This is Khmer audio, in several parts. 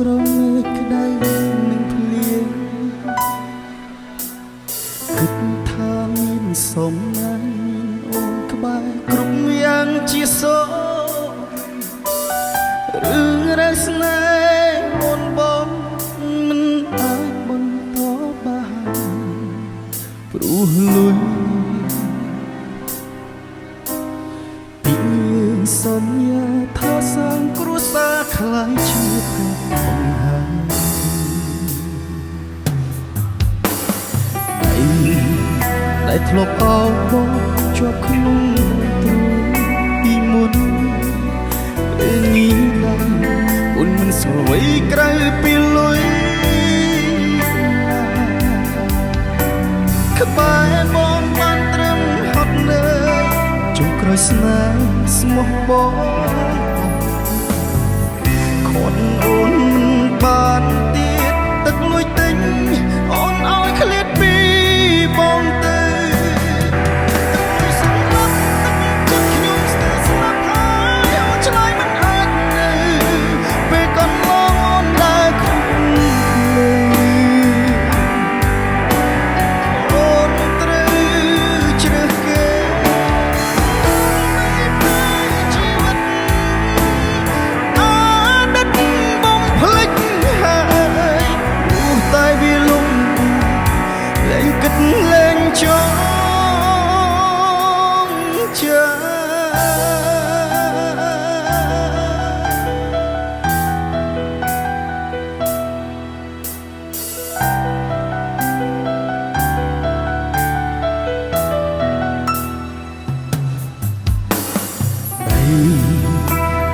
ក្រមមេឃក្ដៅនឹងភ្លៀងគិតថាមានសំណាញ់អូនក្បែរគ្រប់យ៉ាងជាសោរឿងរ៉ាវស្នេហ៍អូនបងមិនអាចបន្តបានព្រោះលុយពីសន្យាថាសាងគ្រួសារខ្លាយជាភពបង្ហាញដែលធ្លាប់អោបបងជាប់ក្នុងទ្រូងពីមុនពេលនេះដែរអូនមិនស្រួយក្រៅពីលុយក្បែរបងបានត្រឹមហត់លើចុងក្រោយស្នេហ៍ស្មោះបងខត់អូនបានទៀតទឹកលុយទិញអូនឲ្យឃ្លាតពីបងទៅ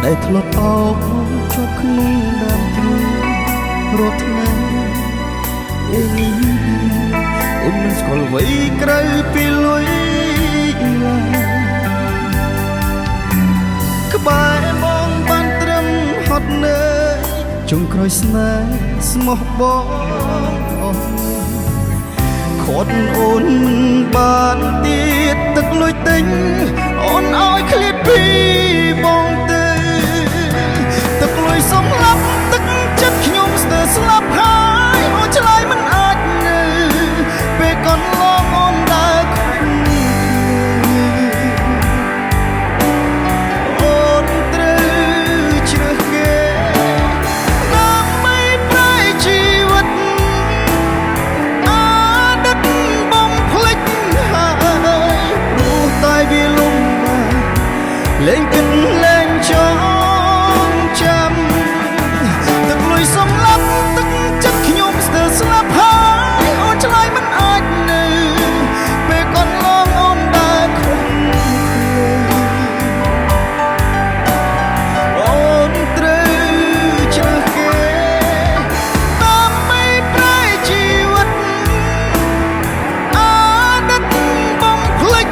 ដែលធ្លាប់អោបជាប់ក្នុងដើមទ្រូងរាល់ថ្ងៃអូនមិនស្គាល់អ្វីក្រៅពីលុយក្បែរបងបានត្រឹមហត់នឿយចុងក្រោយស្នេហ៍ស្មោះបងខត់អូនមិនបានទៀតទឹកលុយទិញអូនឲ្យឃ្លាតពីបងទៅទឹកលុយសំឡាប់ទឹកចិត្តខ្ញុំស្ទើរស្លាប់ហើយអូនឆ្លើយមិនអាចនៅពេលកន្លងអូនដើរខុសអូនត្រូវជ្រើសគេដើម្បីប្រែជីវិតអតីតបំភ្លេចហើយព្រោះតែវាលំបាកលែងគិតលែងចង់ចាំទឹកលុយសំឡាប់ទឹកចិត្តខ្ញុំស្ទើរស្លាប់ហើយអូនឆ្លើយមិនអាចនៅពេលកន្លងអូនដើរខុសអូនត្រូវជ្រើសគេដើម្បីប្រែជីវិតអតីតបំភ្លេច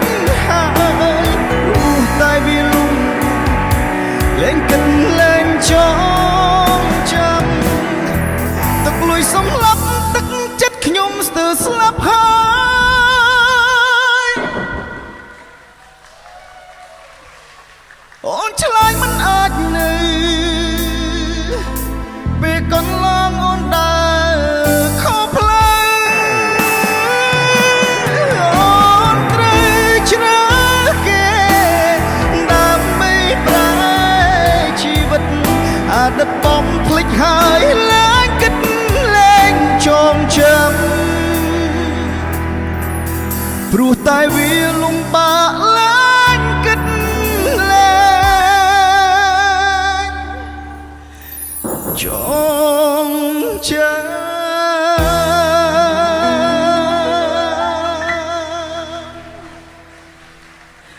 ហើយព្រោះតែវាលំលែងគិតលែងចងចាំទឹកលុយសំឡាប់ទឹកចិត្តខ្ញុំស្ទើរស្លាប់ហើយអូនឆ្លើយមិនអាចនៅពេលកន្លងអូនដើរខុសផ្លូវអូនត្រូវជ្រើសគេដើម្បីប្រែជីវិតអតីតបំភ្លេចហើយលែងគិតលែងចងចាំព្រោះតែវាលំបាកលែងគិតលែងចង